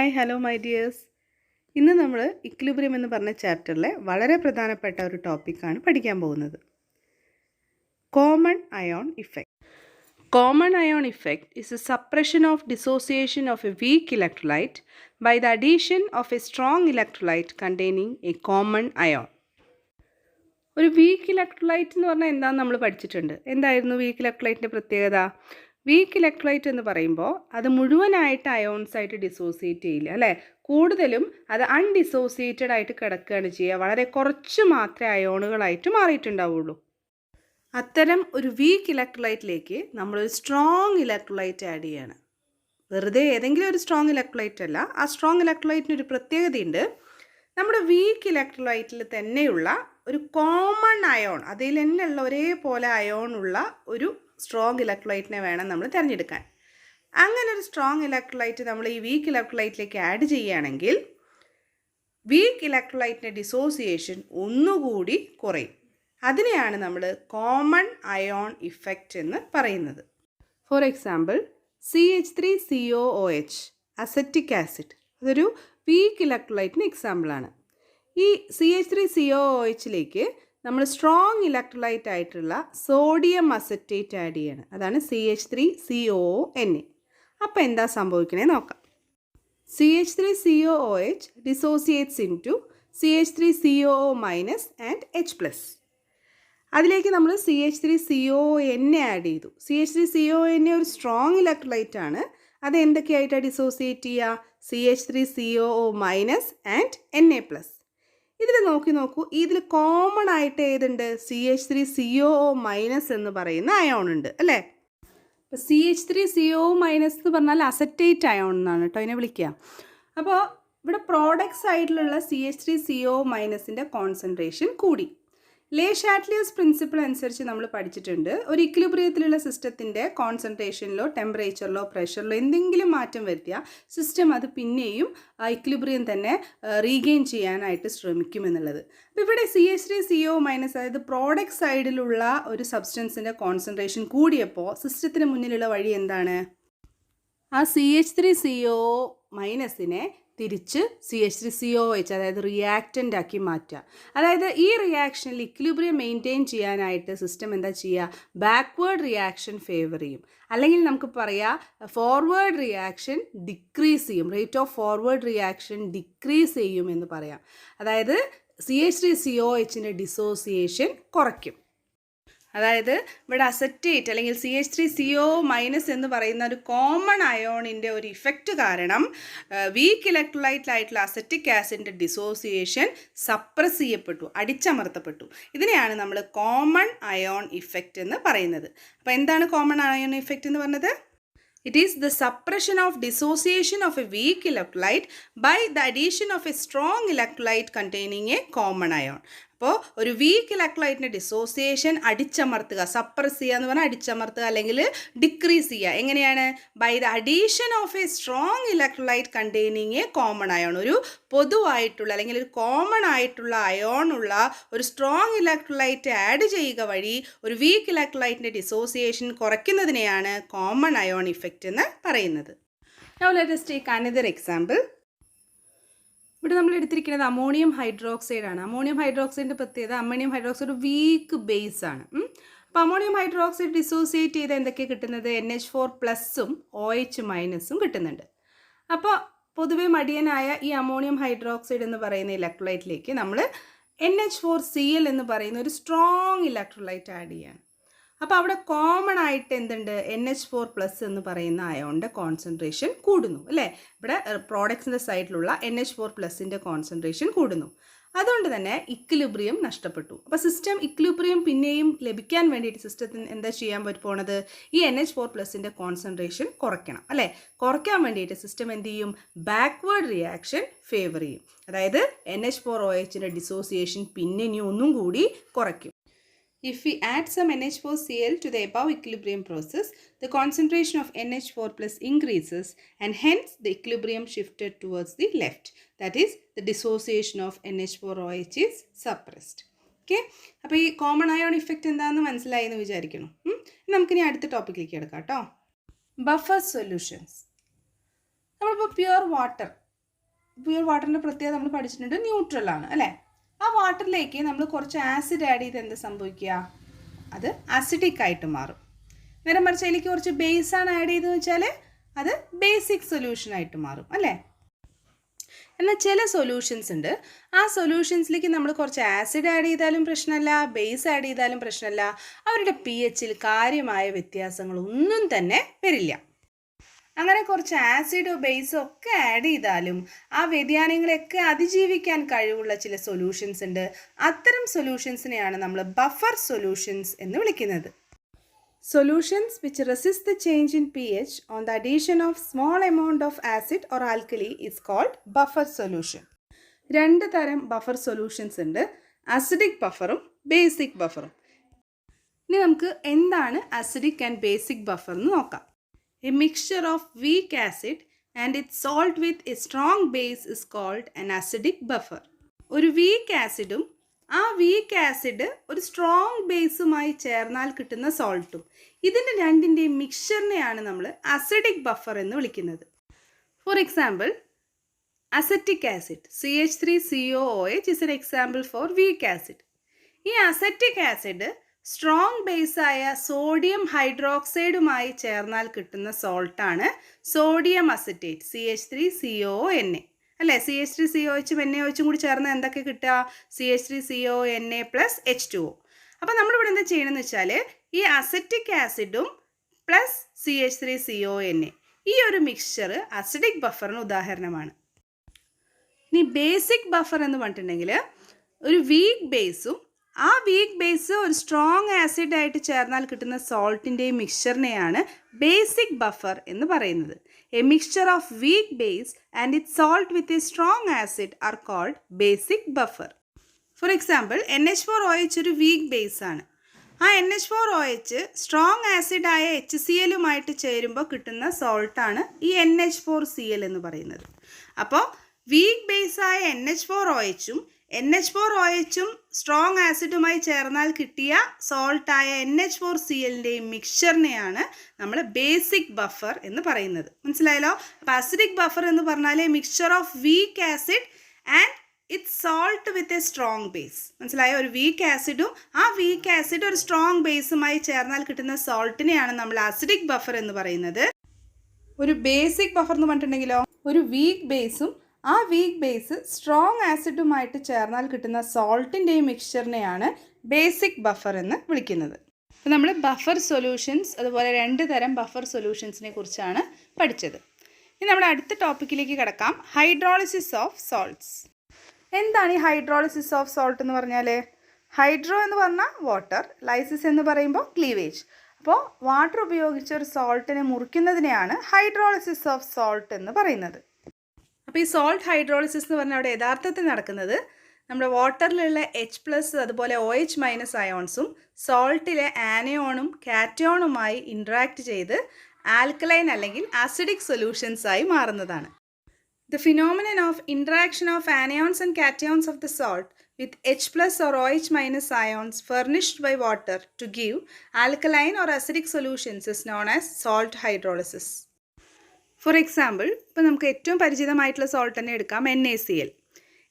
Hi hello my dears. ഇന്ന് നമ്മൾ equilibrium എന്ന് പറഞ്ഞ ചാപ്റ്ററിലെ വളരെ പ്രധാനപ്പെട്ട ഒരു ടോപ്പിക്കാണ് പഠിക്കാൻ പോകുന്നത്. Common ion effect. Common ion effect is a suppression of dissociation of a weak electrolyte by the addition of a strong electrolyte containing a common ion. ഒരു വീക്ക് ഇലക്ട്രോലൈറ്റ് എന്ന് പറഞ്ഞാൽ എന്താണെന്ന് നമ്മൾ പഠിച്ചിട്ടുണ്ട്. എന്തായിരുന്നു വീക്ക് ഇലക്ട്രോലൈറ്റിൻ്റെ പ്രത്യേകത? വീക്ക് ഇലക്ട്രോലൈറ്റ് എന്ന് പറയുമ്പോൾ അത് മുഴുവനായിട്ട് അയോൺസ് ആയിട്ട് ഡിസോസിയേറ്റ് ചെയ്യില്ല, അല്ലേ? കൂടുതലും അത് അൺഡിസോസിയേറ്റഡ് ആയിട്ട് കിടക്കുകയാണ് ചെയ്യുക. വളരെ കുറച്ച് മാത്രമേ അയോണുകളായിട്ട് മാറിയിട്ടുണ്ടാവുള്ളൂ. അത്തരം ഒരു വീക്ക് ഇലക്ട്രോലൈറ്റിലേക്ക് നമ്മളൊരു സ്ട്രോങ് ഇലക്ട്രോലൈറ്റ് ആഡ് ചെയ്യാണ്. വെറുതെ ഏതെങ്കിലും ഒരു സ്ട്രോങ് ഇലക്ട്രോലൈറ്റ് അല്ല. ആ സ്ട്രോങ് ഇലക്ട്രോലൈറ്റിനൊരു പ്രത്യേകതയുണ്ട്. നമ്മുടെ വീക്ക് ഇലക്ട്രോലൈറ്റിൽ തന്നെയുള്ള ഒരു കോമൺ അയോൺ, അതിൽ തന്നെയുള്ള ഒരേപോലെ അയോൺ ഉള്ള ഒരു സ്ട്രോങ് ഇലക്ട്രോലൈറ്റിനെ വേണം നമ്മൾ തിരഞ്ഞെടുക്കാൻ. അങ്ങനെ ഒരു സ്ട്രോങ് ഇലക്ട്രോലൈറ്റ് നമ്മൾ ഈ വീക്ക് ഇലക്ട്രോലൈറ്റിലേക്ക് ആഡ് ചെയ്യുകയാണെങ്കിൽ വീക്ക് ഇലക്ട്രോലൈറ്റിൻ്റെ ഡിസോസിയേഷൻ ഒന്നുകൂടി കുറയും. അതിനെയാണ് നമ്മൾ കോമൺ അയോൺ ഇഫക്റ്റ് എന്ന് പറയുന്നത്. For example, CH3COOH acetic acid, അതൊരു വീക്ക് ഇലക്ട്രോലൈറ്റിന് എക്സാമ്പിളാണ്. ഈ CH3COOHലേക്ക് നമ്മൾ സ്ട്രോങ് ഇലക്ട്രോലൈറ്റ് ആയിട്ടുള്ള സോഡിയം അസറ്റേറ്റ് ആഡ് ചെയ്യാണ്. അതാണ് CH3COONA. അപ്പോൾ എന്താ സംഭവിക്കണേ നോക്കാം. CH3COOH ഡിസോസിയേറ്റ്സ് into CH3COO- and H+. അതിലേക്ക് നമ്മൾ CH3CONA ആഡ് ചെയ്തു. CH3CONA ഒരു സ്ട്രോങ് ഇലക്ട്രോലൈറ്റ് ആണ്. അത് എന്തൊക്കെയായിട്ടാണ് ഡിസോസിയേറ്റ് ചെയ്യുക? CH3COO- and Na+. ഇതിൽ നോക്കൂ, ഇതിൽ കോമൺ ആയിട്ട് ഏതുണ്ട്? CH3COO- എന്ന് പറയുന്ന അയോൺ ഉണ്ട്, അല്ലേ? അപ്പോൾ CH3COO- എന്ന് പറഞ്ഞാൽ അസറ്റേറ്റ് അയോൺ എന്നാണ് കേട്ടോ അതിനെ വിളിക്കുക. അപ്പോൾ ഇവിടെ പ്രോഡക്റ്റ് സൈഡിലുള്ള CH3COO- കോൺസെൻട്രേഷൻ കൂടി. ലേ ഷാറ്റ്ലിയേഴ്സ് പ്രിൻസിപ്പിൾ അനുസരിച്ച് നമ്മൾ പഠിച്ചിട്ടുണ്ട്. ഒരു ഇക്വിലിബ്രിയത്തിലുള്ള സിസ്റ്റത്തിൻ്റെ കോൺസെൻട്രേഷനിലോ ടെമ്പറേച്ചറിലോ പ്രഷറിലോ എന്തെങ്കിലും മാറ്റം വരുത്തിയാൽ സിസ്റ്റം അത് പിന്നെയും ഇക്വിലിബ്രിയം തന്നെ റീഗെയിൻ ചെയ്യാനായിട്ട് ശ്രമിക്കുമെന്നുള്ളത്. അപ്പോൾ ഇവിടെ CH3COO- അതായത് പ്രോഡക്റ്റ് സൈഡിലുള്ള ഒരു സബ്സ്റ്റൻസിൻ്റെ കോൺസെൻട്രേഷൻ കൂടിയപ്പോൾ സിസ്റ്റത്തിന് മുന്നിലുള്ള വഴി എന്താണ്? ആ CH3COO- തിരിച്ച് CH3COOH അതായത് റിയാക്റ്റൻ്റ് ആക്കി മാറ്റുക. അതായത് ഈ റിയാക്ഷനിൽ ഇക്വിലിബ്രിയം മെയിൻറ്റെയിൻ ചെയ്യാനായിട്ട് സിസ്റ്റം എന്താ ചെയ്യുക? ബാക്ക്വേർഡ് റിയാക്ഷൻ ഫേവർ ചെയ്യും. അല്ലെങ്കിൽ നമുക്ക് പറയാം ഫോർവേഡ് റിയാക്ഷൻ ഡിക്രീസ് ചെയ്യും. റേറ്റ് ഓഫ് റിയാക്ഷൻ ഡിക്രീസ് ചെയ്യും എന്ന് പറയാം. അതായത് CH3COOHൻ്റെ ഡിസോസിയേഷൻ കുറയ്ക്കും. അതായത് ഇവിടെ അസറ്റേറ്റ് അല്ലെങ്കിൽ CH3COO- എന്ന് പറയുന്ന ഒരു കോമൺ അയോണിൻ്റെ ഒരു ഇഫക്റ്റ് കാരണം വീക്ക് ഇലക്ട്രോലൈറ്റിലായിട്ടുള്ള അസറ്റിക് ആസിഡിൻ്റെ ഡിസോസിയേഷൻ സപ്രസ് ചെയ്യപ്പെട്ടു, അടിച്ചമർത്തപ്പെട്ടു. ഇതിനെയാണ് നമ്മൾ കോമൺ അയോൺ ഇഫക്റ്റ് എന്ന് പറയുന്നത്. അപ്പോൾ എന്താണ് കോമൺ അയോൺ ഇഫക്റ്റ് എന്ന് പറഞ്ഞത്? It is the suppression of dissociation of a weak electrolyte by the addition of a strong electrolyte containing a common ion. അപ്പോൾ ഒരു വീക്ക് ഇലക്ട്രോലൈറ്റിൻ്റെ ഡിസോസിയേഷൻ അടിച്ചമർത്തുക, സപ്രസ് ചെയ്യുക എന്ന് പറഞ്ഞാൽ അടിച്ചമർത്തുക അല്ലെങ്കിൽ ഡിക്രീസ് ചെയ്യുക. എങ്ങനെയാണ്? By the addition of a strong electrolyte containing a common ion. ഒരു പൊതുവായിട്ടുള്ള അല്ലെങ്കിൽ ഒരു കോമൺ ആയിട്ടുള്ള അയോൺ ഉള്ള ഒരു സ്ട്രോങ് ഇലക്ട്രോലൈറ്റ് ആഡ് ചെയ്യുക വഴി ഒരു വീക്ക് ഇലക്ട്രോലൈറ്റിൻ്റെ ഡിസോസിയേഷൻ കുറയ്ക്കുന്നതിനെയാണ് കോമൺ അയോൺ ഇഫക്റ്റ് എന്ന് പറയുന്നത്. Now let us take another example. ഇവിടെ നമ്മൾ എടുത്തിരിക്കുന്നത് അമോണിയം ഹൈഡ്രോക്സൈഡ് ആണ്. അമോണിയം ഹൈഡ്രോക്സൈഡിൻ്റെ പ്രത്യേകത, അമോണിയം ഹൈഡ്രോക്സൈഡ് വീക്ക് ബേസ് ആണ്. അപ്പോൾ അമോണിയം ഹൈഡ്രോക്സൈഡ് ഡിസോസിയേറ്റ് ചെയ്ത് എന്തൊക്കെയാണ് കിട്ടുന്നത്? NH4+ഉം OH- കിട്ടുന്നുണ്ട്. അപ്പോൾ പൊതുവെ മടിയനായ ഈ അമോണിയം ഹൈഡ്രോക്സൈഡ് എന്ന് പറയുന്ന ഇലക്ട്രോലൈറ്റിലേക്ക് നമ്മൾ NH4Cl എന്ന് പറയുന്ന ഒരു സ്ട്രോങ് ഇലക്ട്രോലൈറ്റ് ആഡ് ചെയ്യാണ്. അപ്പോൾ അവിടെ കോമൺ ആയിട്ട് എന്തുണ്ട്? NH4+ എന്ന് പറയുന്ന അയോണിൻ്റെ കോൺസെൻട്രേഷൻ കൂടുന്നു, അല്ലേ? ഇവിടെ പ്രോഡക്ട്സിൻ്റെ സൈഡിലുള്ള NH4+ൻ്റെ കോൺസെൻട്രേഷൻ കൂടുന്നു. അതുകൊണ്ട് തന്നെ ഇക്വിലിബ്രിയം നഷ്ടപ്പെട്ടു. അപ്പോൾ സിസ്റ്റം ഇക്വിലിബ്രിയം പിന്നെയും ലഭിക്കാൻ വേണ്ടിയിട്ട് സിസ്റ്റത്തിന് എന്താ ചെയ്യാൻ പോണത്? ഈ NH4+ൻ്റെ കോൺസെൻട്രേഷൻ കുറയ്ക്കണം, അല്ലേ? കുറയ്ക്കാൻ വേണ്ടിയിട്ട് സിസ്റ്റം എന്ത് ചെയ്യും? ബാക്ക്വേർഡ് റിയാക്ഷൻ ഫേവർ ചെയ്യും. അതായത് NH4OHൻ്റെ ഡിസോസിയേഷൻ പിന്നെ ഇനി ഒന്നും കൂടി കുറയ്ക്കും. If we add some NH4Cl to the above equilibrium process, the concentration of NH4+ increases and hence the equilibrium shifted towards the left. That is, the dissociation of NH4OH is suppressed. Okay? അപ്പോൾ ഈ common ion effect എന്താണെന്ന് മനസ്സിലായി എന്ന് വിചാരിക്കണം. നമുക്കിനി അടുത്ത ടോപ്പിക്കിലേക്ക് എടുക്കാം കേട്ടോ. Buffer solutions. നമ്മളിപ്പോൾ പ്യുവർ വാട്ടർ പ്യുവർ വാട്ടറിൻ്റെ പ്രത്യേകത നമ്മൾ പഠിച്ചിട്ടുണ്ട്, ന്യൂട്രലാണ് അല്ലേ. ആ വാട്ടറിലേക്ക് നമ്മൾ കുറച്ച് ആസിഡ് ആഡ് ചെയ്ത് എന്ത് സംഭവിക്കുക, അത് അസിഡിക് ആയിട്ട് മാറും. നേരെ മറിച്ച് അതിലേക്ക് കുറച്ച് ബേസാണ് ആഡ് ചെയ്തെന്ന് വെച്ചാൽ അത് ബേസിക് സൊല്യൂഷനായിട്ട് മാറും അല്ലേ. എന്നാൽ ചില സൊല്യൂഷൻസ് ഉണ്ട്, ആ സൊല്യൂഷൻസിലേക്ക് നമ്മൾ കുറച്ച് ആസിഡ് ആഡ് ചെയ്താലും പ്രശ്നമല്ല, ബേസ് ആഡ് ചെയ്താലും പ്രശ്നമല്ല, അവരുടെ pHൽ കാര്യമായ വ്യത്യാസങ്ങളൊന്നും തന്നെ വരില്ല. അങ്ങനെ കുറച്ച് ആസിഡോ ബേസോ ഒക്കെ ആഡ് ചെയ്താലും ആ വ്യതിയാനങ്ങളെയൊക്കെ അതിജീവിക്കാൻ കഴിവുള്ള ചില സൊല്യൂഷൻസ് ഉണ്ട്. അത്തരം സൊല്യൂഷൻസിനെയാണ് നമ്മൾ ബഫർ സൊല്യൂഷൻസ് എന്ന് വിളിക്കുന്നത്. Solutions which resist the change in pH on the addition of small amount of acid or alkali is called buffer solution. രണ്ട് തരം ബഫർ സൊല്യൂഷൻസ് ഉണ്ട്, അസിഡിക് ബഫറും ബേസിക് ബഫറും. ഇനി നമുക്ക് എന്താണ് അസിഡിക് ആൻഡ് ബേസിക് ബഫർ എന്ന് നോക്കാം. A mixture of weak acid and its salt with a strong base is called an acidic buffer. ഒരു week ആസിഡും ആ വീക്ക് ആസിഡ് ഒരു സ്ട്രോങ് ബേസുമായി ചേർന്നാൽ കിട്ടുന്ന സോൾട്ടും, ഇതിൻ്റെ രണ്ടിൻ്റെയും മിക്സ്ചറിനെയാണ് നമ്മൾ അസിഡിക് ബഫർ എന്ന് വിളിക്കുന്നത്. For example, acetic acid CH3COOH is an example for weak acid. ഈ അസറ്റിക് ആസിഡ് സ്ട്രോങ് ബേസായ സോഡിയം ഹൈഡ്രോക്സൈഡുമായി ചേർന്നാൽ കിട്ടുന്ന സോൾട്ടാണ് സോഡിയം അസറ്റേറ്റ് CH3CONA അല്ലേ. CH3COH NaOH കൂടി ചേർന്ന് എന്തൊക്കെ കിട്ടുക, CH3CONA + H2O. അപ്പോൾ നമ്മളിവിടെ എന്താ ചെയ്യണമെന്ന് വെച്ചാൽ ഈ അസറ്റിക് ആസിഡും പ്ലസ് CH3CONA ഈ ഒരു മിക്സ്ചർ അസിഡിക് ബഫറിന് ഉദാഹരണമാണ്. ഇനി ബേസിക് ബഫർ എന്ന് പറഞ്ഞിട്ടുണ്ടെങ്കിൽ ഒരു വീക്ക് ബേസും ആ വീക്ക് ബേസ് ഒരു സ്ട്രോങ് ആസിഡ് ആയിട്ട് ചേർന്നാൽ കിട്ടുന്ന സോൾട്ടിൻ്റെയും മിക്സ്ചറിനെയാണ് ബേസിക് ബഫർ എന്ന് പറയുന്നത്. A mixture of weak base and it salt with a strong acid are called basic buffer. For example, NH4OH ഒരു വീക്ക് ബേസ് ആണ്. ആ NH4OH സ്ട്രോങ് ആസിഡായ HCl ചേരുമ്പോൾ കിട്ടുന്ന സോൾട്ടാണ് ഈ NH4Cl എന്ന് പറയുന്നത്. അപ്പോൾ വീക്ക് ബേസായ NH4OHും NH4OHും സ്ട്രോങ് ആസിഡുമായി ചേർന്നാൽ കിട്ടിയ സോൾട്ടായ NH4Clൻ്റെയും മിക്സ്ചറിനെയാണ് നമ്മൾ ബേസിക് ബഫർ എന്ന് പറയുന്നത്. മനസ്സിലായല്ലോ. അപ്പോൾ അസിഡിക് ബഫർ എന്ന് പറഞ്ഞാൽ mixture of weak acid and it's salt with a strong base. മനസ്സിലായോ. ഒരു വീക്ക് ആസിഡും ആ വീക്ക് ആസിഡ് ഒരു സ്ട്രോങ് ബേസുമായി ചേർന്നാൽ കിട്ടുന്ന സോൾട്ടിനെയാണ് നമ്മൾ അസിഡിക് ബഫർ എന്ന് പറയുന്നത്. ഒരു ബേസിക് ബഫർ എന്ന് പറഞ്ഞിട്ടുണ്ടെങ്കിലോ, ഒരു വീക്ക് ബേസും ആ വീക്ക് ബേസ് സ്ട്രോങ് ആസിഡുമായിട്ട് ചേർന്നാൽ കിട്ടുന്ന സോൾട്ടിൻ്റെയും മിക്സ്ചറിനെയാണ് ബേസിക് ബഫർ എന്ന് വിളിക്കുന്നത്. അപ്പോൾ നമ്മൾ ബഫർ സൊല്യൂഷൻസ് അതുപോലെ രണ്ട് തരം ബഫർ സൊല്യൂഷൻസിനെ കുറിച്ചാണ് പഠിച്ചത്. ഇനി നമ്മൾ അടുത്ത ടോപ്പിക്കിലേക്ക് കിടക്കാം, ഹൈഡ്രോളിസിസ് ഓഫ് സോൾട്ട്സ്. എന്താണ് ഈ ഹൈഡ്രോളിസിസ് ഓഫ് സോൾട്ട് എന്ന് പറഞ്ഞാൽ? ഹൈഡ്രോ എന്ന് പറഞ്ഞാൽ വാട്ടർ, ലൈസിസ് എന്ന് പറയുമ്പോൾ ക്ലീവേജ്. അപ്പോൾ വാട്ടർ ഉപയോഗിച്ച് ഒരു സോൾട്ടിനെ മുറിക്കുന്നതിനെയാണ് ഹൈഡ്രോളിസിസ് ഓഫ് സോൾട്ട് എന്ന് പറയുന്നത്. അപ്പോൾ ഈ സോൾട്ട് ഹൈഡ്രോളിസിസ് എന്ന് പറഞ്ഞാൽ അവിടെ യഥാർത്ഥത്തിൽ നടക്കുന്നത് നമ്മുടെ വാട്ടറിലുള്ള H+ അതുപോലെ OH- അയോൺസും സോൾട്ടിലെ ആനയോണും കാറ്റയോണുമായി ഇൻട്രാക്ട് ചെയ്ത് ആൽക്കലൈൻ അല്ലെങ്കിൽ ആസിഡിക് സൊല്യൂഷൻസ് ആയി മാറുന്നതാണ്. The phenomenon of interaction of anions and cations of the salt with H+ or OH- ions furnished by water to give alkaline or acidic solutions is known as salt hydrolysis. For example, ഇപ്പോൾ നമുക്ക് ഏറ്റവും പരിചിതമായിട്ടുള്ള salt തന്നെ എടുക്കാം, NaCl.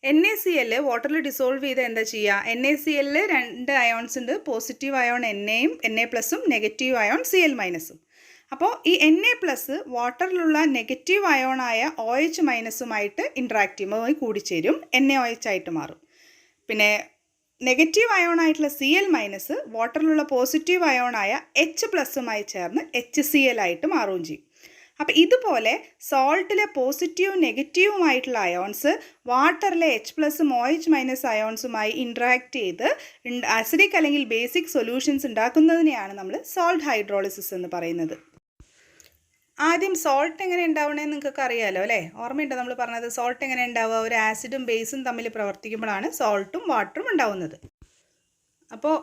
NaCl വാട്ടറിൽ dissolve ചെയ്ത് എന്താ ചെയ്യുക, NaCl രണ്ട് അയോൺസ് ഉണ്ട്, പോസിറ്റീവ് അയോൺ NAയും Na+ഉം നെഗറ്റീവ് അയോൺ Cl-ഉം. അപ്പോൾ ഈ Na+ വാട്ടറിലുള്ള നെഗറ്റീവ് അയോണായ OH- ഇൻട്രാക്ട് ചെയ്യുമ്പോൾ കൂടിച്ചേരും, NaOH ആയിട്ട് മാറും. പിന്നെ നെഗറ്റീവ് അയോണായിട്ടുള്ള Cl- വാട്ടറിലുള്ള പോസിറ്റീവ് അയോണായ H+മായി ചേർന്ന് HCl ആയിട്ട് മാറുകയും ചെയ്യും. അപ്പോൾ ഇതുപോലെ സോൾട്ടിലെ പോസിറ്റീവും നെഗറ്റീവുമായിട്ടുള്ള അയോൺസ് വാട്ടറിലെ H+ഉം OH- അയോൺസുമായി ഇൻട്രാക്ട് ചെയ്ത് അസിഡിക് അല്ലെങ്കിൽ ബേസിക് സൊല്യൂഷൻസ് ഉണ്ടാക്കുന്നതിനെയാണ് നമ്മൾ സോൾട്ട് ഹൈഡ്രോളിസിസ് എന്ന് പറയുന്നത്. ആദ്യം സോൾട്ട് എങ്ങനെ ഉണ്ടാവണമെന്ന് നിങ്ങൾക്ക് അറിയാമല്ലോ അല്ലേ. ഓർമ്മയുണ്ടോ നമ്മൾ പറഞ്ഞത്? സോൾട്ട് എങ്ങനെ ഉണ്ടാവുക, ഒരു ആസിഡും ബേസും തമ്മിൽ പ്രവർത്തിക്കുമ്പോഴാണ് സോൾട്ടും വാട്ടറും ഉണ്ടാവുന്നത്. അപ്പോൾ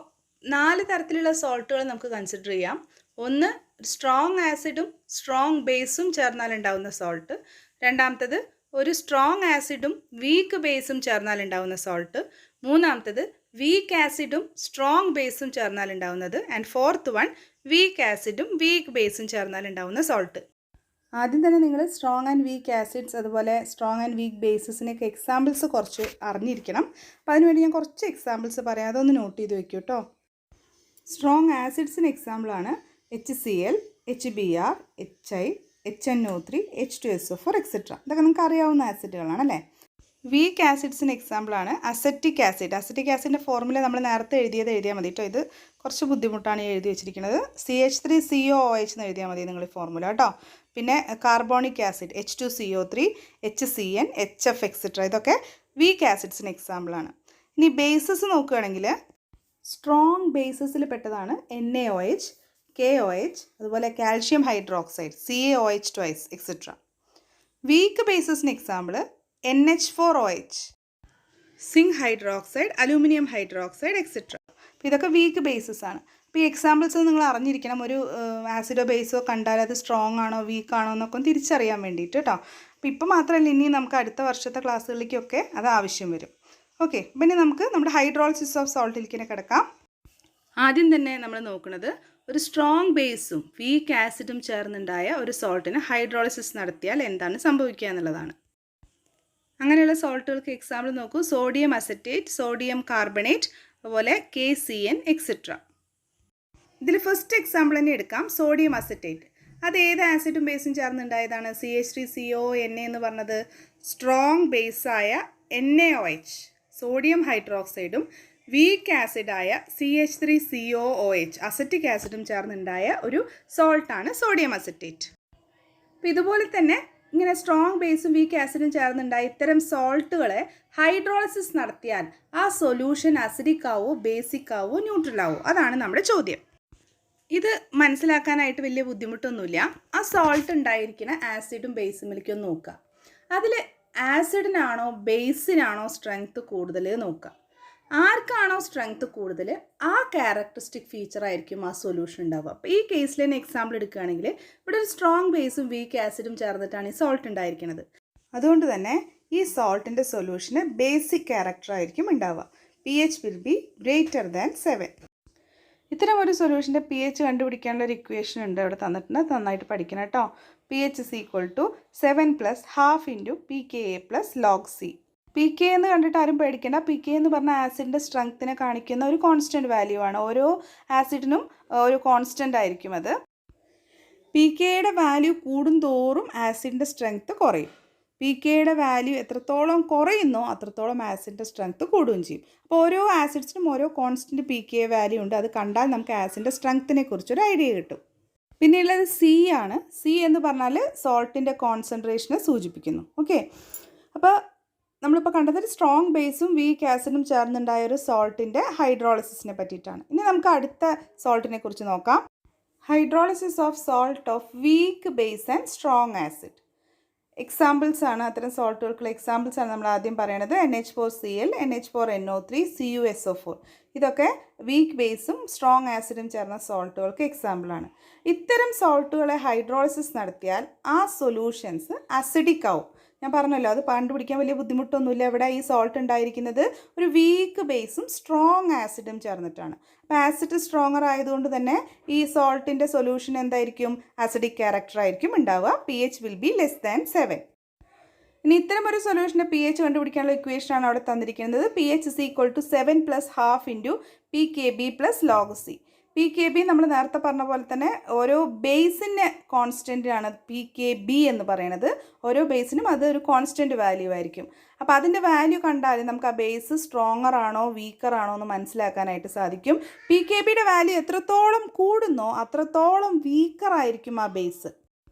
4 തരത്തിലുള്ള സോൾട്ടുകൾ നമുക്ക് കൺസിഡർ ചെയ്യാം. ഒന്ന്, സ്ട്രോങ് ആസിഡും സ്ട്രോങ് ബേസും ചേർന്നാൽ ഉണ്ടാവുന്ന സോൾട്ട്. രണ്ടാമത്തത്, ഒരു സ്ട്രോങ് ആസിഡും വീക്ക് ബേസും ചേർന്നാൽ ഉണ്ടാവുന്ന സോൾട്ട്. മൂന്നാമത്തത്, വീക്ക് ആസിഡും സ്ട്രോങ് ബേസും ചേർന്നാൽ ഉണ്ടാവുന്നത്. ആൻഡ് ഫോർത്ത് വൺ, വീക്ക് ആസിഡും വീക്ക് ബേസും ചേർന്നാൽ ഉണ്ടാവുന്ന സോൾട്ട്. ആദ്യം തന്നെ നിങ്ങൾ സ്ട്രോങ് ആൻഡ് വീക്ക് ആസിഡ്സ് അതുപോലെ സ്ട്രോങ് ആൻഡ് വീക്ക് ബേസിസിനൊക്കെ എക്സാമ്പിൾസ് കുറച്ച് അറിഞ്ഞിരിക്കണം. അപ്പോൾ അതിനുവേണ്ടി ഞാൻ കുറച്ച് എക്സാമ്പിൾസ് പറയാം, അതൊന്ന് നോട്ട് ചെയ്ത് വെക്കൂ കേട്ടോ. സ്ട്രോങ് ആസിഡ്സിന് എക്സാമ്പിളാണ് HCl, HBr, HI, HNO3, H2SO4 etcetera. ഇതൊക്കെ നിങ്ങൾക്ക് അറിയാവുന്ന ആസിഡുകളാണ് അല്ലേ. വീക്ക് ആസിഡ്സിന് എക്സാമ്പിളാണ് അസറ്റിക് ആസിഡ്. അസറ്റിക് ആസിഡിൻ്റെ ഫോർമുല നമ്മൾ നേരത്തെ എഴുതിയാൽ മതി കേട്ടോ. ഇത് കുറച്ച് ബുദ്ധിമുട്ടാണ് എഴുതി വെച്ചിരിക്കുന്നത്. CH3COOH എന്ന് എഴുതിയാൽ മതി നിങ്ങൾ ഈ ഫോർമുല കേട്ടോ. പിന്നെ carbonic acid H2CO3, HCN, HF etcetera. ഇതൊക്കെ വീക്ക് ആസിഡ്സിന് എക്സാമ്പിളാണ്. ഇനി ബേസസ് നോക്കുകയാണെങ്കിൽ സ്ട്രോങ് ബേസസിൽ പെട്ടതാണ് NaOH, KOH, അതുപോലെ calcium hydroxide CaOH twice etcetera. Weak ബേസസിന് example NH4OH, zinc hydroxide, aluminium hydroxide etcetera. അപ്പോൾ ഇതൊക്കെ വീക്ക് ബേസസ് ആണ്. അപ്പോൾ ഈ എക്സാമ്പിൾസ് നിങ്ങൾ അറിഞ്ഞിരിക്കണം. ഒരു ആസിഡോ ബേസോ കണ്ടാൽ അത് സ്ട്രോങ് ആണോ വീക്ക് ആണോ എന്നൊക്കെ തിരിച്ചറിയാൻ വേണ്ടിയിട്ട് കേട്ടോ. അപ്പോൾ ഇപ്പോൾ മാത്രമല്ല, ഇനി നമുക്ക് അടുത്ത വർഷത്തെ ക്ലാസ്സുകളിലേക്കൊക്കെ അത് ആവശ്യം വരും. ഓക്കെ, പിന്നെ നമുക്ക് നമ്മുടെ ഹൈഡ്രോളിസിസ് ഓഫ് സോൾട്ടിലേക്ക് കിടക്കാം. ആദ്യം തന്നെ നമ്മൾ നോക്കുന്നത് ഒരു സ്ട്രോങ് ബേസും വീക്ക് ആസിഡും ചേർന്നുണ്ടായ ഒരു സോൾട്ടിന് ഹൈഡ്രോളിസിസ് നടത്തിയാൽ എന്താണ് സംഭവിക്കുക എന്നുള്ളതാണ്. അങ്ങനെയുള്ള സോൾട്ടുകൾക്ക് എക്സാമ്പിൾ നോക്കൂ. സോഡിയം അസറ്റേറ്റ്, സോഡിയം കാർബണേറ്റ്, അതുപോലെ KCN എക്സെട്ര. ഇതിൽ ഫസ്റ്റ് എക്സാമ്പിൾ തന്നെ എടുക്കാം, സോഡിയം അസറ്റേറ്റ്. അത് ഏത് ആസിഡും ബേസും ചേർന്നുണ്ടായതാണ്? CH3CONA എന്ന് പറഞ്ഞത് സ്ട്രോങ് ബേസായ NaOH സോഡിയം ഹൈഡ്രോക്സൈഡും വീക്ക് ആസിഡായ CH3COOH അസറ്റിക് ആസിഡും ചേർന്നുണ്ടായ ഒരു സോൾട്ടാണ് സോഡിയം അസറ്റേറ്റ്. അപ്പോൾ ഇതുപോലെ തന്നെ ഇങ്ങനെ സ്ട്രോങ് ബേസും വീക്ക് ആസിഡും ചേർന്നുണ്ടായ ഇത്തരം സോൾട്ടുകളെ ഹൈഡ്രോളിസിസ് നടത്തിയാൽ ആ സൊല്യൂഷൻ അസിഡിക് ആവോ, ബേസിക് ആവോ, ന്യൂട്രൽ ആവോ? അതാണ് നമ്മുടെ ചോദ്യം. ഇത് മനസ്സിലാക്കാനായിട്ട് വലിയ ബുദ്ധിമുട്ടൊന്നുമില്ല. ആ സോൾട്ട് ഉണ്ടായിരിക്കുന്ന ആസിഡും ബേസുമിലേക്കും നോക്കുക. അതിൽ ആസിഡിനാണോ ബേസിനാണോ സ്ട്രെങ്ത് കൂടുതൽ നോക്കുക. ആർക്കാണോ സ്ട്രെങ്ത് കൂടുതൽ ആ ക്യാരക്ടറിസ്റ്റിക് ഫീച്ചർ ആയിരിക്കും ആ സൊല്യൂഷൻ ഉണ്ടാവുക. അപ്പോൾ ഈ കേസിൽ തന്നെ എക്സാമ്പിൾ എടുക്കുകയാണെങ്കിൽ ഇവിടെ ഒരു സ്ട്രോങ് ബേസും വീക്ക് ആസിഡും ചേർന്നിട്ടാണ് ഈ സോൾട്ട് ഉണ്ടായിരിക്കുന്നത്. അതുകൊണ്ട് തന്നെ ഈ സോൾട്ടിൻ്റെ സൊല്യൂഷന് ബേസിക് ക്യാരക്ടർ ആയിരിക്കും ഉണ്ടാവുക. pH will be greater than 7. ഇത്തരം ഒരു സൊല്യൂഷൻ്റെ pH കണ്ടുപിടിക്കാനുള്ള ഒരു ഇക്വേഷൻ ഉണ്ട്, അവിടെ തന്നിട്ടുണ്ട്. നന്നായിട്ട് പഠിക്കണം കേട്ടോ. pH is equal to 7 plus half into pKa plus log C. pK എന്ന് കണ്ടിട്ട് ആരും പേടിക്കേണ്ട. pK എന്ന് പറഞ്ഞാൽ ആസിഡിൻ്റെ സ്ട്രെങ്ത്തിനെ കാണിക്കുന്ന ഒരു കോൺസ്റ്റൻറ്റ് വാല്യൂ ആണ്. ഓരോ ആസിഡിനും ഒരു കോൺസ്റ്റൻ്റ് ആയിരിക്കും അത്. pKയുടെ വാല്യൂ കൂടുന്തോറും ആസിഡിൻ്റെ സ്ട്രെങ്ത്ത് കുറയും. pKയുടെ വാല്യൂ എത്രത്തോളം കുറയുന്നോ അത്രത്തോളം ആസിഡിൻ്റെ സ്ട്രെങ്ത്ത് കൂടുകയും ചെയ്യും. അപ്പോൾ ഓരോ ആസിഡ്സിനും ഓരോ കോൺസ്റ്റൻറ്റ് pKa വാല്യൂ ഉണ്ട്. അത് കണ്ടാൽ നമുക്ക് ആസിഡിൻ്റെ സ്ട്രെങ്ത്തിനെ കുറിച്ചൊരു ഐഡിയ കിട്ടും. പിന്നെ ഉള്ളത് C ആണ്. C എന്ന് പറഞ്ഞാൽ സോൾട്ടിൻ്റെ കോൺസെൻട്രേഷനെ സൂചിപ്പിക്കുന്നു. ഓക്കെ, അപ്പോൾ നമ്മളിപ്പോൾ കണ്ടത് സ്ട്രോങ് ബേസും വീക്ക് ആസിഡും ചേർന്നുണ്ടായ ഒരു സോൾട്ടിൻ്റെ ഹൈഡ്രോളിസിസിനെ പറ്റിയിട്ടാണ്. ഇനി നമുക്ക് അടുത്ത സോൾട്ടിനെ കുറിച്ച് നോക്കാം. Hydrolysis of salt of weak base and strong acid. Examples ആണ്, അത്തരം സോൾട്ടുകൾക്കുള്ള എക്സാമ്പിൾസ് ആണ് നമ്മൾ ആദ്യം പറയുന്നത്. NH4Cl, NH4NO3, CuSO4. ഇതൊക്കെ വീക്ക് ബേസും സ്ട്രോങ് ആസിഡും ചേർന്ന സോൾട്ടുകൾക്ക് എക്സാമ്പിളാണ്. ഇത്തരം സോൾട്ടുകളെ ഹൈഡ്രോളിസിസ് നടത്തിയാൽ ആ സൊല്യൂഷൻസ് അസിഡിക് ആവും. ഞാൻ പറഞ്ഞല്ലോ, അത് കണ്ടുപിടിക്കാൻ വലിയ ബുദ്ധിമുട്ടൊന്നുമില്ല. ഇവിടെ ഈ സോൾട്ട് ഉണ്ടായിരിക്കുന്നത് ഒരു വീക്ക് ബേസും സ്ട്രോങ് ആസിഡും ചേർന്നിട്ടാണ്. അപ്പോൾ ആസിഡ് സ്ട്രോങ്ങർ ആയതുകൊണ്ട് തന്നെ ഈ സോൾട്ടിൻ്റെ സൊല്യൂഷൻ എന്തായിരിക്കും? അസിഡിക് ക്യാരക്ടർ ആയിരിക്കും ഉണ്ടാവുക. pH will be less than 7. ഇനി ഇത്തരം ഒരു സൊല്യൂഷൻ്റെ pH കണ്ടുപിടിക്കാനുള്ള ഇക്വേഷനാണ് അവിടെ തന്നിരിക്കുന്നത്. pH is equal to 7 plus half into pKb plus log C. pKb നമ്മൾ നേരത്തെ പറഞ്ഞ പോലെ തന്നെ ഓരോ ബേസിൻ്റെ കോൺസ്റ്റൻ്റ് ആണ് pKb എന്ന് പറയുന്നത്. ഓരോ ബേസിനും അത് ഒരു കോൺസ്റ്റൻറ്റ് വാല്യൂ ആയിരിക്കും. അപ്പോൾ അതിൻ്റെ വാല്യൂ കണ്ടാൽ നമുക്ക് ആ ബേസ് സ്ട്രോങ്ങർ ആണോ വീക്കർ ആണോ എന്ന് മനസ്സിലാക്കാനായിട്ട് സാധിക്കും. pKbയുടെ വാല്യൂ എത്രത്തോളം കൂടുന്നോ അത്രത്തോളം വീക്കർ ആയിരിക്കും ആ ബേസ്.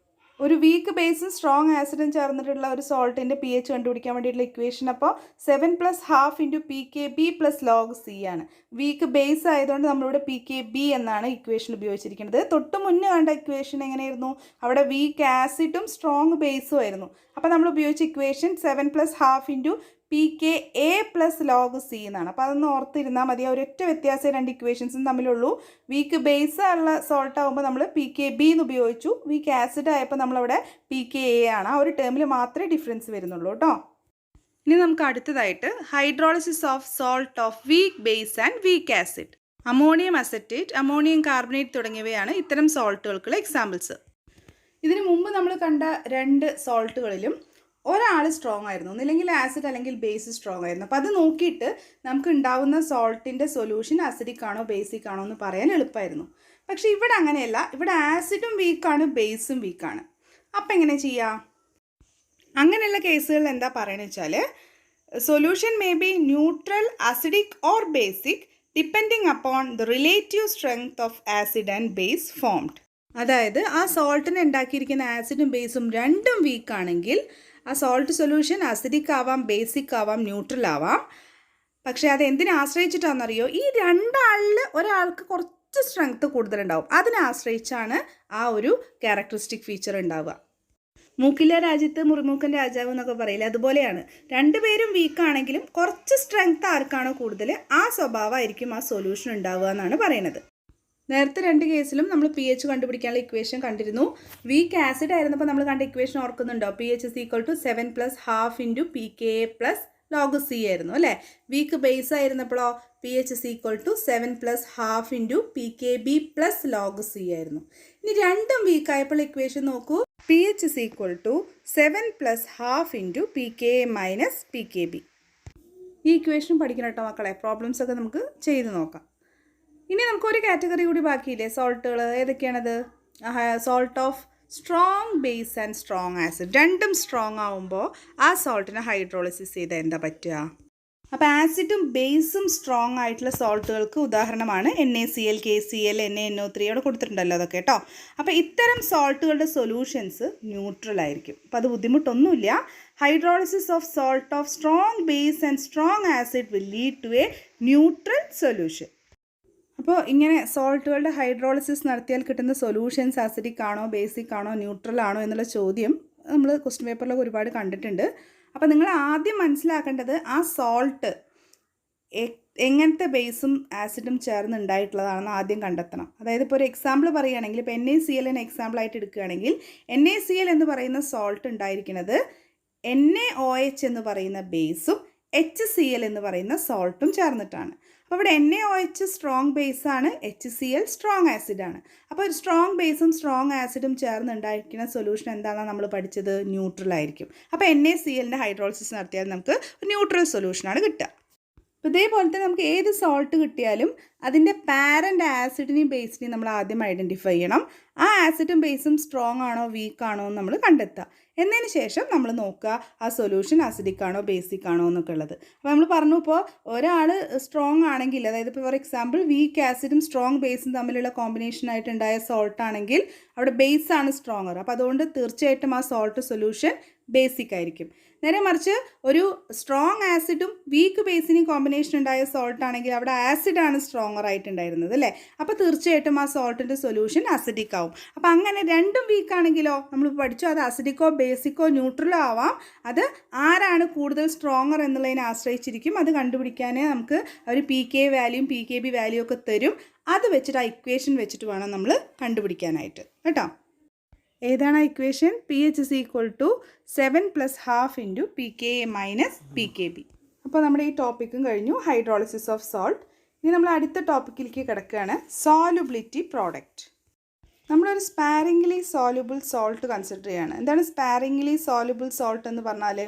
ഒരു വീക്ക് ബേസും സ്ട്രോങ് ആസിഡും ചേർന്നിട്ടുള്ള ഒരു സോൾട്ടിൻ്റെ pH കണ്ടുപിടിക്കാൻ വേണ്ടിയിട്ടുള്ള ഇക്വേഷൻ അപ്പോൾ 7 plus half into pKb plus log C ആണ്. വീക്ക് ബേസ് ആയതുകൊണ്ട് നമ്മളിവിടെ pKb എന്നാണ് ഇക്വേഷൻ ഉപയോഗിച്ചിരിക്കുന്നത്. തൊട്ട് മുന്നേ കണ്ട ഇക്വേഷൻ എങ്ങനെയായിരുന്നു? അവിടെ വീക്ക് ആസിഡും സ്ട്രോങ് ബേസും ആയിരുന്നു. അപ്പോൾ നമ്മൾ ഉപയോഗിച്ച equation 7 plus half into pKa plus log C എന്നാണ്. അപ്പോൾ അതൊന്ന് ഓർത്തിരുന്നാൽ മതി. ഒരൊറ്റ വ്യത്യാസം രണ്ട് ഇക്വേഷൻസും തമ്മിലുള്ളൂ. വീക്ക് ബേസ് ഉള്ള സോൾട്ട് ആകുമ്പോൾ നമ്മൾ pKb എന്ന് ഉപയോഗിച്ചു. വീക്ക് ആസിഡ് ആയപ്പോൾ നമ്മളവിടെ pKa ആണ്. ആ ഒരു ടേമിൽ മാത്രമേ ഡിഫറൻസ് വരുന്നുള്ളൂ കേട്ടോ. ഇനി നമുക്ക് അടുത്തതായിട്ട് hydrolysis of salt of weak base and weak acid. Ammonium acetate, ammonium carbonate തുടങ്ങിയവയാണ് ഇത്തരം സോൾട്ടുകൾക്കുള്ള എക്സാമ്പിൾസ്. ഇതിനു മുമ്പ് നമ്മൾ കണ്ട 2 സോൾട്ടുകളിലും ഒരാൾ സ്ട്രോങ് ആയിരുന്നു, ഒന്നില്ലെങ്കിൽ ആസിഡ് അല്ലെങ്കിൽ ബേസ് സ്ട്രോങ് ആയിരുന്നു. അപ്പോൾ അത് നോക്കിയിട്ട് നമുക്ക് ഉണ്ടാവുന്ന സോൾട്ടിൻ്റെ സൊല്യൂഷൻ അസിഡിക് ആണോ ബേസിക് ആണോ എന്ന് പറയാൻ എളുപ്പമായിരുന്നു. പക്ഷേ ഇവിടെ അങ്ങനെയല്ല, ഇവിടെ ആസിഡും വീക്കാണ് ബേസും വീക്കാണ്. അപ്പം എങ്ങനെ ചെയ്യാം? അങ്ങനെയുള്ള കേസുകളിൽ എന്താ പറയുന്നത് വെച്ചാൽ solution may be neutral, acidic or basic depending upon the relative strength of acid and base formed. അതായത് ആ സോൾട്ടിനെ ഉണ്ടാക്കിയിരിക്കുന്ന ആസിഡും ബേസും രണ്ടും വീക്കാണെങ്കിൽ ആ സോൾട്ട് സൊല്യൂഷൻ അസിഡിക് ആവാം, ബേസിക് ആവാം, ന്യൂട്രൽ ആവാം. പക്ഷേ അത് എന്തിനെ ആശ്രയിച്ചിട്ടാണെന്നറിയോ? ഈ രണ്ടാളിൽ ഒരാൾക്ക് കുറച്ച് സ്ട്രെങ്ത് കൂടുതലുണ്ടാവും. അതിനെ ആശ്രയിച്ചാണ് ആ ഒരു ക്യാരക്ടറിസ്റ്റിക് ഫീച്ചർ ഉണ്ടാവുക. മൂക്കില്ല രാജ്യത്ത് മുറിമൂക്കൻ രാജാവ് എന്നൊക്കെ പറയില്ല, അതുപോലെയാണ്. രണ്ടുപേരും വീക്കാണെങ്കിലും കുറച്ച് സ്ട്രെങ്ത് ആർക്കാണോ കൂടുതൽ ആ സ്വഭാവമായിരിക്കും ആ സൊല്യൂഷൻ ഉണ്ടാവുക എന്നാണ് പറയുന്നത്. നേരത്തെ 2 കേസിലും നമ്മൾ പി എച്ച് കണ്ടുപിടിക്കാനുള്ള ഇക്വേഷൻ കണ്ടിരുന്നു. വീക്ക് ആസിഡ് ആയിരുന്നപ്പോൾ നമ്മൾ കണ്ട ഇക്വേഷൻ ഓർക്കുന്നുണ്ടോ? P H is equal to 7 + ½ × pKa + log C ആയിരുന്നു അല്ലേ? വീക്ക് ബേസ് ആയിരുന്നപ്പോഴോ P H is equal to 7 + ½ × pKb + log C ആയിരുന്നു. ഇനി രണ്ടും വീക്കായപ്പോൾ ഇക്വേഷൻ നോക്കൂ. P H is equal to 7 + ½ × pKa - pKb. ഈ ഇക്വേഷൻ പഠിക്കണം കേട്ടോ മക്കളെ. പ്രോബ്ലംസ് ഒക്കെ നമുക്ക് ചെയ്ത് നോക്കാം. ഇനി നമുക്കൊരു കാറ്റഗറി കൂടി ബാക്കിയില്ലേ സോൾട്ടുകൾ? ഏതൊക്കെയാണത്? Salt of strong base and strong acid. രണ്ടും സ്ട്രോങ് ആവുമ്പോൾ ആ സോൾട്ടിനെ ഹൈഡ്രോളിസിസ് ചെയ്താൽ എന്താ പറ്റുക? അപ്പോൾ ആസിഡും ബേസും സ്ട്രോങ് ആയിട്ടുള്ള സോൾട്ടുകൾക്ക് ഉദാഹരണമാണ് NaCl, KCl, NaNO3 അവിടെ കൊടുത്തിട്ടുണ്ടല്ലോ അതൊക്കെ കേട്ടോ. അപ്പോൾ ഇത്തരം സോൾട്ടുകളുടെ സൊല്യൂഷൻസ് ന്യൂട്രൽ ആയിരിക്കും. അപ്പോൾ അത് ബുദ്ധിമുട്ടൊന്നുമില്ല. Hydrolysis of salt of strong base and strong acid will lead to a neutral solution. അപ്പോൾ ഇങ്ങനെ സോൾട്ടുകളുടെ ഹൈഡ്രോളിസിസ് നടത്തിയാൽ കിട്ടുന്ന സൊല്യൂഷൻസ് അസിഡിക് ആണോ ബേസിക് ആണോ ന്യൂട്രൽ ആണോ എന്നുള്ള ചോദ്യം നമ്മൾ ക്വസ്റ്റ്യൻ പേപ്പറിലൊക്കെ ഒരുപാട് കണ്ടിട്ടുണ്ട്. അപ്പോൾ നിങ്ങൾ ആദ്യം മനസ്സിലാക്കേണ്ടത് ആ സോൾട്ട് എങ്ങനത്തെ ബേസും ആസിഡും ചേർന്ന് ഉണ്ടായിട്ടുള്ളതാണെന്ന് ആദ്യം കണ്ടെത്തണം. അതായത് ഇപ്പോൾ ഒരു എക്സാമ്പിൾ പറയുകയാണെങ്കിൽ ഇപ്പോൾ NaCl എക്സാമ്പിളായിട്ട് എടുക്കുകയാണെങ്കിൽ NaCl എന്ന് പറയുന്ന സോൾട്ട് ഉണ്ടായിരിക്കുന്നത് NaOH എന്ന് പറയുന്ന ബേസും HCl എന്ന് പറയുന്ന സോൾട്ടും ചേർന്നിട്ടാണ്. അപ്പോൾ ഇവിടെ NaOH സ്ട്രോങ് ബേസാണ്, HCl സ്ട്രോങ് ആസിഡാണ്. അപ്പോൾ ഒരു സ്ട്രോങ് ബേസും സ്ട്രോങ് ആസിഡും ചേർന്ന് ഉണ്ടായിരിക്കുന്ന സൊല്യൂഷൻ എന്താണെന്ന് നമ്മൾ പഠിച്ചത്? ന്യൂട്രൽ ആയിരിക്കും. അപ്പോൾ NaClൻ്റെ ഹൈഡ്രോളിസിസ് നടത്തിയാൽ നമുക്ക് ന്യൂട്രൽ സൊല്യൂഷനാണ് കിട്ടുക. അപ്പോൾ ഇതേപോലത്തെ നമുക്ക് ഏത് സോൾട്ട് കിട്ടിയാലും അതിൻ്റെ പാരൻ്റ് ആസിഡിനെയും ബേസിനെയും നമ്മൾ ആദ്യം ഐഡൻറ്റിഫൈ ചെയ്യണം. ആ ആസിഡും ബേസും സ്ട്രോങ് ആണോ വീക്ക് ആണോ എന്ന് നമ്മൾ കണ്ടെത്തുക. എന്നതിന് ശേഷം നമ്മൾ നോക്കുക ആ സൊല്യൂഷൻ അസിഡിക് ആണോ ബേസിക് ആണോ എന്നൊക്കെ ഉള്ളത്. അപ്പോൾ നമ്മൾ പറഞ്ഞു ഇപ്പോൾ ഒരാൾ സ്ട്രോങ് ആണെങ്കിൽ, അതായത് ഇപ്പോൾ ഫോർ എക്സാമ്പിൾ വീക്ക് ആസിഡും സ്ട്രോങ് ബേസും തമ്മിലുള്ള കോമ്പിനേഷൻ ആയിട്ടുണ്ടായ സോൾട്ട് ആണെങ്കിൽ അവിടെ ബേസാണ് സ്ട്രോങ്ങർ. അപ്പോൾ അതുകൊണ്ട് തീർച്ചയായിട്ടും ആ സോൾട്ട് സൊല്യൂഷൻ ബേസിക് ആയിരിക്കും. നേരെ മറിച്ച് ഒരു സ്ട്രോങ് ആസിഡും വീക്ക് ബേസിനെയും കോമ്പിനേഷൻ ഉണ്ടായ സോൾട്ട് ആണെങ്കിൽ അവിടെ ആസിഡാണ് സ്ട്രോങ്ങർ ആയിട്ടുണ്ടായിരുന്നത് അല്ലേ? അപ്പോൾ തീർച്ചയായിട്ടും ആ സോൾട്ടിൻ്റെ സൊല്യൂഷൻ അസിഡിക് ആവും. അപ്പോൾ അങ്ങനെ രണ്ടും വീക്ക് ആണെങ്കിലോ നമ്മൾ പഠിച്ചു അത് അസിഡിക്കോ ബേസിക്കോ ന്യൂട്രലോ ആവാം. അത് ആരാണ് കൂടുതൽ സ്ട്രോങ്ങർ എന്നുള്ളതിനെ ആശ്രയിച്ചിരിക്കും. അത് കണ്ടുപിടിക്കാൻ നമുക്ക് ഒരു pKa വാല്യൂയും pKb വാല്യൂ ഒക്കെ തരും. അത് വെച്ചിട്ട് ആ ഇക്വേഷൻ വെച്ചിട്ട് വേണം നമ്മൾ കണ്ടുപിടിക്കാനായിട്ട് കേട്ടോ. ഏതാണ് ആ equation? pH is equal to 7 + ½ × pKa - pKb. അപ്പോൾ നമ്മുടെ ഈ ടോപ്പിക്കും കഴിഞ്ഞു, ഹൈഡ്രോളിസിസ് ഓഫ് സോൾട്ട്. ഇനി നമ്മൾ അടുത്ത ടോപ്പിക്കിലേക്ക് കിടക്കുകയാണ്, സോലുബിലിറ്റി പ്രോഡക്റ്റ്. നമ്മളൊരു സ്പാരിംഗ്ലി സോലുബിൾ സോൾട്ട് കൺസിഡർ ചെയ്യുകയാണ്. എന്താണ് സ്പാരിംഗ്ലി സോലുബിൾ സോൾട്ട് എന്ന് പറഞ്ഞാൽ?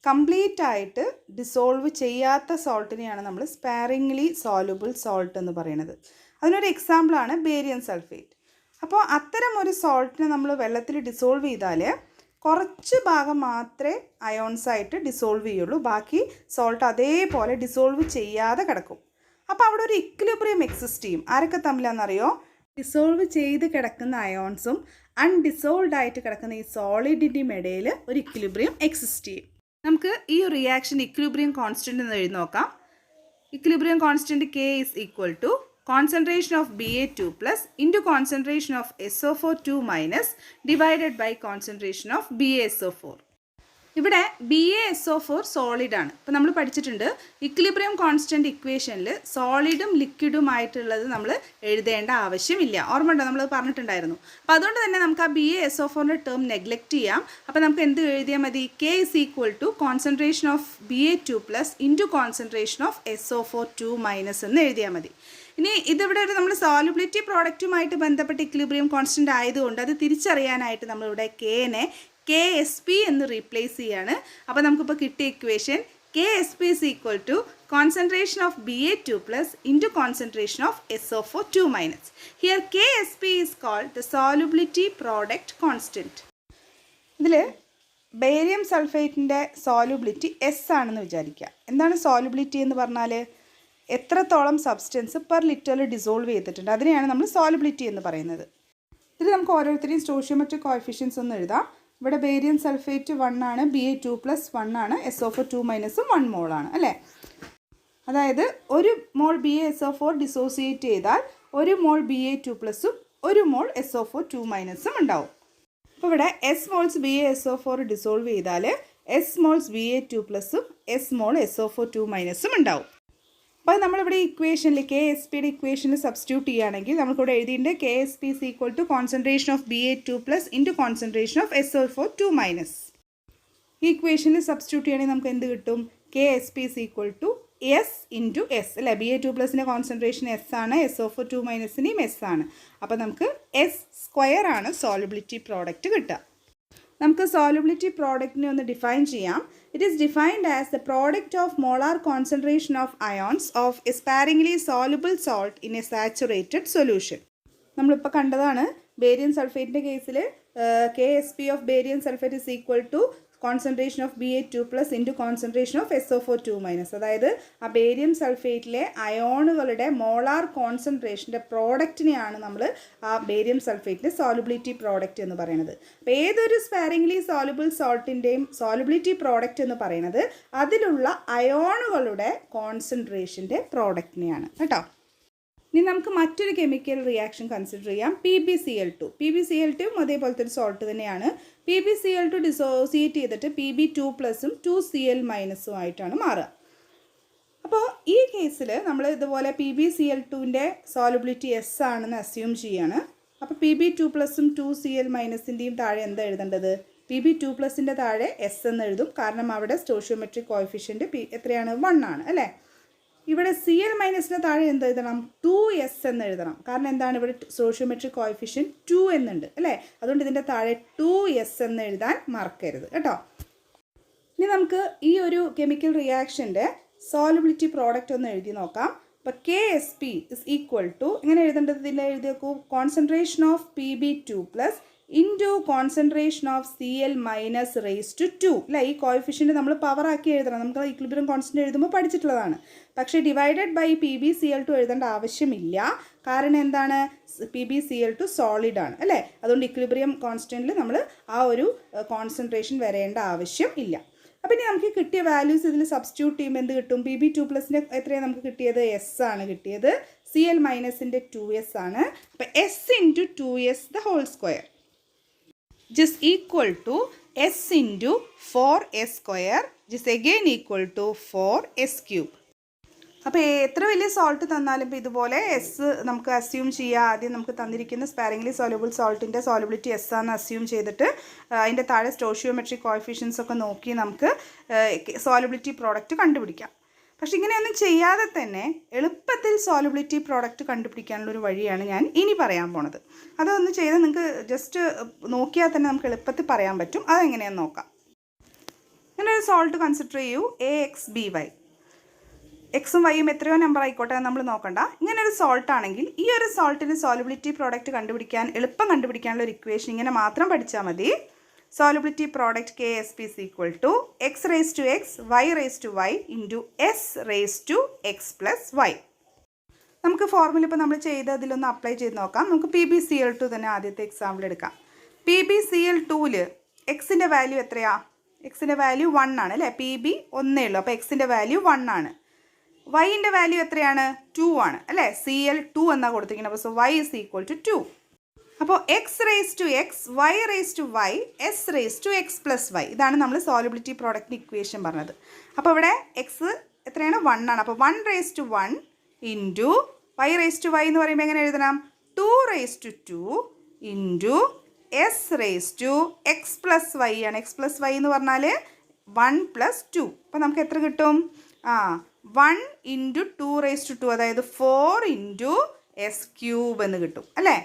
കംപ്ലീറ്റ് ആയിട്ട് ഡിസോൾവ് ചെയ്യാത്ത സോൾട്ടിനെയാണ് നമ്മൾ സ്പാരിംഗ്ലി സോലുബിൾ സോൾട്ട് എന്ന് പറയുന്നത്. അതിനൊരു എക്സാമ്പിളാണ് ബേരിയം സൾഫേറ്റ്. അപ്പോൾ അത്തരം ഒരു സോൾട്ടിനെ നമ്മൾ വെള്ളത്തിൽ ഡിസോൾവ് ചെയ്താൽ കുറച്ച് ഭാഗം മാത്രമേ അയോൺസായിട്ട് ഡിസോൾവ് ചെയ്യുള്ളൂ, ബാക്കി സോൾട്ട് അതേപോലെ ഡിസോൾവ് ചെയ്യാതെ കിടക്കും. അപ്പോൾ അവിടെ ഒരു ഇക്വിലിബ്രിയം എക്സിസ്റ്റ് ചെയ്യും. ആരൊക്കെ തമ്മിലാണെന്നറിയോ? ഡിസോൾവ് ചെയ്ത് കിടക്കുന്ന അയോൺസും അൺഡിസോൾവ് ആയിട്ട് കിടക്കുന്ന ഈ സോളിഡിൻ്റെയും ഇടയിൽ ഒരു ഇക്വിലിബ്രിയം എക്സിസ്റ്റ് ചെയ്യും. നമുക്ക് ഈ റിയാക്ഷൻ ഇക്വിലിബ്രിയം കോൺസ്റ്റൻ്റ് എന്ന് എഴുതി നോക്കാം. Equilibrium constant K is equal to concentration of Ba2 plus into concentration of SO4 minus divided by concentration of BaSO4. ഇവിടെ BaSO4 സോളിഡ് ആണ്. ഇപ്പോൾ നമ്മൾ പഠിച്ചിട്ടുണ്ട് ഇക്വിലിബ്രിയം കോൺസ്റ്റന്റ് ഇക്വേഷനിൽ സോളിഡും ലിക്വിഡും ആയിട്ടുള്ളത് നമ്മൾ എഴുതേണ്ട ആവശ്യമില്ല. ഓർമ്മ ഉണ്ടോ? നമ്മൾ പറഞ്ഞിട്ടുണ്ടായിരുന്നു. അപ്പോൾ അതുകൊണ്ട് തന്നെ നമുക്ക് ആ BaSO4ൻ്റെ ടേം നെഗ്ലക്റ്റ് ചെയ്യാം. അപ്പോൾ നമുക്ക് എന്ത് എഴുതിയാൽ മതി? K is equal to concentration of Ba2 plus into concentration of SO4 2 minus എന്ന് എഴുതിയാൽ മതി. ഇനി ഇതിവിടെ ഒരു നമ്മൾ സോലുബിലിറ്റി പ്രോഡക്റ്റുമായിട്ട് ബന്ധപ്പെട്ട് ഇക്വിലിബ്രിയം കോൺസ്റ്റൻ്റ് ആയതുകൊണ്ട് അത് തിരിച്ചറിയാനായിട്ട് നമ്മളിവിടെ കെനെ KSP എന്ന് റീപ്ലേസ് ചെയ്യാണ്. അപ്പോൾ നമുക്കിപ്പോൾ കിട്ടിയ equation KSP is equal to concentration of Ba2 plus into concentration of SO4 2 minus. Here KSP is called the solubility product constant. ഇതിൽ ബേരിയം സൾഫേറ്റിൻ്റെ സോലുബിലിറ്റി എസ് ആണെന്ന് വിചാരിക്കുക. എന്താണ് സോലുബിലിറ്റി എന്ന് പറഞ്ഞാൽ എത്രത്തോളം സബ്സ്റ്റൻസ് പെർ ലിറ്ററിൽ ഡിസോൾവ് ചെയ്തിട്ടുണ്ട്, അതിനെയാണ് നമ്മൾ സോലുബിലിറ്റി എന്ന് പറയുന്നത്. ഇതിൽ നമുക്ക് ഓരോരുത്തരെയും സ്റ്റോഷിയോമെട്രിക് കോഎഫിഷ്യൻസ് ഒന്ന് എഴുതാം. ഇവിടെ ബേരിയം സൾഫേറ്റ് 1 ആണ്, Ba2 plus 1 ആണ്, SO4 2 മൈനസും 1 മോളാണ് അല്ലേ. അതായത് 1 മോൾ BaSO4 ഡിസോസിയേറ്റ് ചെയ്താൽ 1 മോൾ Ba2 പ്ലസും 1 മോൾ SO4 2 മൈനസും ഉണ്ടാവും. അപ്പോൾ ഇവിടെ എസ് മോൾസ് BaSO4 ഡിസോൾവ് ചെയ്താൽ എസ് മോൾസ് Ba2 പ്ലസും എസ് മോൾ SO4 2 മൈനസും ഉണ്ടാവും. അപ്പോൾ നമ്മളിവിടെ ഇക്വേഷനിൽ KSPയുടെ ഇക്വേഷനിൽ സബ്സ്റ്റിറ്റ്യൂട്ട് ചെയ്യുകയാണെങ്കിൽ നമുക്കിവിടെ എഴുതിയിട്ടുണ്ട് KSP is equal to concentration of Ba2 plus into concentration of SO4 2 minus. ഈ ഇക്വേഷനിൽ സബ്സ്റ്റിറ്റ്യൂട്ട് ചെയ്യുകയാണെങ്കിൽ നമുക്ക് എന്ത് കിട്ടും? KSP is equal to S into S അല്ലേ. Ba2 പ്ലസിൻ്റെ കോൺസെൻട്രേഷൻ S ആണ്, SO4 2 മൈനസിനെയും S ആണ്. അപ്പോൾ നമുക്ക് S² ആണ് സോലുബിലിറ്റി പ്രോഡക്റ്റ് കിട്ടുക. നമുക്ക് സോലുബിലിറ്റി പ്രോഡക്റ്റിനെ ഒന്ന് ഡിഫൈൻ ചെയ്യാം. It is defined as the product of molar concentration of ions of a sparingly soluble salt in a saturated solution. നമ്മളിപ്പോൾ കണ്ടതാണ് ബേരിയം സൾഫേറ്റിൻ്റെ കേസിൽ KSP of barium sulphate is equal to concentration of Ba2 plus into concentration of SO4 2 minus. അതായത് ആ barium സൾഫേറ്റിലെ അയോണുകളുടെ molar കോൺസെൻട്രേഷൻ്റെ പ്രോഡക്റ്റിനെയാണ് നമ്മൾ ആ barium സൾഫേറ്റിൻ്റെ solubility product എന്ന് പറയുന്നത്. അപ്പോൾ ഏതൊരു സ്പാരിംഗ്ലി സോലുബിൾ സോൾട്ടിൻ്റെയും സോലുബിലിറ്റി പ്രോഡക്റ്റ് എന്ന് പറയുന്നത് അതിലുള്ള അയോണുകളുടെ കോൺസെൻട്രേഷൻ്റെ പ്രോഡക്റ്റിനെയാണ് കേട്ടോ. ഇനി നമുക്ക് മറ്റൊരു കെമിക്കൽ റിയാക്ഷൻ കൺസിഡർ ചെയ്യാം, PbCl2. PbCl2 അതേപോലത്തെ ഒരു സോൾട്ട് തന്നെയാണ്. PbCl2 ഡിസോസിയേറ്റ് ചെയ്തിട്ട് Pb2 പ്ലസും 2Cl മൈനസും ആയിട്ടാണ് മാറുക. അപ്പോൾ ഈ കേസിൽ നമ്മൾ ഇതുപോലെ PbCl2ൻ്റെ സോലുബിലിറ്റി എസ് ആണെന്ന് അസ്യൂം ചെയ്യാണ്. അപ്പോൾ Pb2 പ്ലസും 2Cl മൈനസിൻ്റെയും താഴെ എന്താ എഴുതേണ്ടത്? Pb2 പ്ലസിൻ്റെ താഴെ എസ് എന്ന് എഴുതും. കാരണം അവിടെ സ്റ്റോഷിയോമെട്രിക് കോഎഫിഷ്യൻറ്റ് എത്രയാണ്? 1 ആണ് അല്ലേ. ഇവിടെ Cl മൈനസിന് താഴെ എന്ത് എഴുതണം? 2S എന്ന് എഴുതണം. കാരണം എന്താണ്? ഇവിടെ സ്റ്റോഷിയോമെട്രിക് കോഎഫിഷ്യൻറ്റ് 2 എന്നുണ്ട് അല്ലേ. അതുകൊണ്ട് ഇതിൻ്റെ താഴെ 2S എന്ന് എഴുതാൻ മറക്കരുത് കേട്ടോ. ഇനി നമുക്ക് ഈ ഒരു കെമിക്കൽ റിയാക്ഷൻ്റെ സോലുബിലിറ്റി പ്രോഡക്റ്റ് ഒന്ന് എഴുതി നോക്കാം. അപ്പോൾ KSP ഇസ് ഈക്വൽ ടു എങ്ങനെ എഴുതേണ്ടത്? ഇതിൽ എഴുതി നോക്കൂ. Concentration of Pb2 plus into concentration of Cl minus raise to 2 അല്ലേ. ഈ കോഎഫിഷ്യൻറ്റ് നമ്മൾ പവറാക്കി എഴുതണം. നമുക്ക് ഇക്വിലിബ്രിയം കോൺസ്റ്റന്റ് എഴുതുമ്പോൾ പഠിച്ചിട്ടുള്ളതാണ്. പക്ഷേ ഡിവൈഡഡ് ബൈ PbCl2 എഴുതേണ്ട ആവശ്യമില്ല. കാരണം എന്താണ്? PbCl2 സോളിഡ് ആണ് അല്ലേ. അതുകൊണ്ട് ഇക്വിലിബ്രിയം കോൺസ്റ്റന്റിൽ നമ്മൾ ആ ഒരു കോൺസെൻട്രേഷൻ വരേണ്ട ആവശ്യം ഇല്ല. അപ്പോൾ ഇനി നമുക്ക് കിട്ടിയ വാല്യൂസ് ഇതിൽ സബ്സ്റ്റിറ്റ്യൂട്ട് ചെയ്യുമ്പോൾ എന്ത് കിട്ടും? Pb2 പ്ലസിൻ്റെ എത്രയാണ് നമുക്ക് കിട്ടിയത്? S ആണ് കിട്ടിയത്. Cl മൈനസിൻ്റെ 2S ആണ്. അപ്പോൾ S into 2S the whole square which is equal to S into 4S square which is again equal to 4S cube. അപ്പോൾ എത്ര വലിയ സോൾട്ട് തന്നാലും ഇപ്പോൾ ഇതുപോലെ എസ് നമുക്ക് അസ്യൂം ചെയ്യുക. ആദ്യം നമുക്ക് തന്നിരിക്കുന്ന സ്പാരിംഗ്ലി സോലുബിൾ സോൾട്ടിൻ്റെ സോലുബിലിറ്റി എസ് ആണെന്ന് അസ്യൂം ചെയ്തിട്ട് അതിൻ്റെ താഴെ സ്റ്റോഷിയോമെട്രിക് കോഎഫിഷ്യൻസ് ഒക്കെ നോക്കി നമുക്ക് സോലുബിലിറ്റി പ്രോഡക്റ്റ് കണ്ടുപിടിക്കാം. പക്ഷെ ഇങ്ങനെയൊന്നും ചെയ്യാതെ തന്നെ എളുപ്പത്തിൽ സോലുബിലിറ്റി പ്രോഡക്റ്റ് കണ്ടുപിടിക്കാനുള്ളൊരു വഴിയാണ് ഞാൻ ഇനി പറയാൻ പോണത്. അതൊന്ന് ചെയ്ത് നിങ്ങൾക്ക് ജസ്റ്റ് നോക്കിയാൽ തന്നെ നമുക്ക് എളുപ്പത്തിൽ പറയാൻ പറ്റും. അതെങ്ങനെയാണെന്ന് നോക്കാം. ഇങ്ങനെ ഒരു സോൾട്ട് കൺസിഡർ ചെയ്യൂ, AXBY. എക്സും വൈയും എത്രയോ നമ്പർ ആയിക്കോട്ടെ നമ്മൾ നോക്കണ്ട. ഇങ്ങനെ ഒരു സോൾട്ട് ആണെങ്കിൽ ഈ ഒരു സോൾട്ടിന് സോലുബിലിറ്റി പ്രോഡക്റ്റ് എളുപ്പം കണ്ടുപിടിക്കാനുള്ള ഒരു ഇക്വേഷൻ ഇങ്ങനെ മാത്രം പഠിച്ചാൽ മതി. Solubility product KSP is equal to x raised to x, y raised to y into s raised to x plus y. നമുക്ക് ഫോർമുല ഇപ്പോൾ നമ്മൾ ചെയ്ത് അതിലൊന്ന് അപ്ലൈ ചെയ്ത് നോക്കാം. നമുക്ക് PbCl2 തന്നെ ആദ്യത്തെ എക്സാമ്പിൾ എടുക്കാം. PbCl2ൽ എക്സിൻ്റെ വാല്യൂ എത്രയാ? എക്സിൻ്റെ വാല്യൂ 1 ആണ് അല്ലേ. Pb ഒന്നേ ഉള്ളൂ. അപ്പോൾ എക്സിൻ്റെ വാല്യൂ 1 ആണ്. വൈൻ്റെ വാല്യൂ എത്രയാണ്? 2 ആണ് അല്ലേ. Cl2 എന്നാണ് കൊടുത്തിരിക്കുന്നത്. അപ്പോൾ y is equal to 2. അപ്പോൾ X raise to X, Y raise to Y, S raise to X plus Y. ഇതാണ് നമ്മൾ സോലുബിലിറ്റി പ്രോഡക്റ്റിന് ഇക്വേഷൻ പറഞ്ഞത്. അപ്പോൾ ഇവിടെ എക്സ് എത്രയാണ്? 1 ആണ്. അപ്പോൾ 1 raise to 1 into Y raise to Y എന്ന് പറയുമ്പോൾ എങ്ങനെ എഴുതണം? 2 raise to 2 into S raise to X plus Y ആണ്. എക്സ് പ്ലസ് വൈ എന്ന് പറഞ്ഞാൽ 1 പ്ലസ് 2. അപ്പോൾ നമുക്ക് എത്ര കിട്ടും? 1 ഇൻറ്റു 2⁻², അതായത് 4 ഇൻറ്റു s³ എന്ന് കിട്ടും അല്ലേ.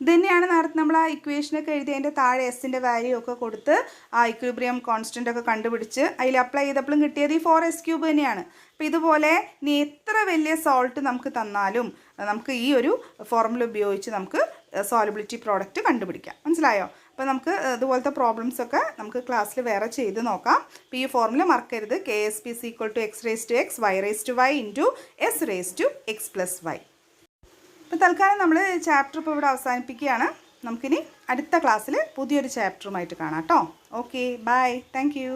ഇത് തന്നെയാണ് നേരത്തെ നമ്മൾ ആ ഇക്വേഷനൊക്കെ എഴുതിയതിൻ്റെ താഴെ എസിൻ്റെ വാല്യൂ ഒക്കെ കൊടുത്ത് ആ ഇക്വിലിബ്രിയം കോൺസ്റ്റൻ്റ് ഒക്കെ കണ്ടുപിടിച്ച് അതിൽ അപ്ലൈ ചെയ്തപ്പോഴും കിട്ടിയത് ഈ 4s³ തന്നെയാണ്. അപ്പോൾ ഇതുപോലെ ഇനി എത്ര വലിയ സോൾട്ട് നമുക്ക് തന്നാലും നമുക്ക് ഈ ഒരു ഫോർമുല ഉപയോഗിച്ച് നമുക്ക് സോലബിലിറ്റി പ്രോഡക്റ്റ് കണ്ടുപിടിക്കാം. മനസ്സിലായോ? അപ്പോൾ നമുക്ക് ഇതുപോലത്തെ പ്രോബ്ലംസൊക്കെ നമുക്ക് ക്ലാസ്സിൽ വേറെ ചെയ്ത് നോക്കാം. അപ്പോൾ ഈ ഫോർമുല മറക്കരുത്. KSP = x⁻x y⁻y into s⁻x+y. അപ്പോൾ തൽക്കാലം നമ്മൾ ചാപ്റ്റർ ഇപ്പോൾ ഇവിടെ അവസാനിപ്പിക്കുകയാണ്. നമുക്കിനി അടുത്ത ക്ലാസ്സിൽ പുതിയൊരു ചാപ്റ്ററുമായിട്ട് കാണാം കേട്ടോ. Okay, bye, thank U.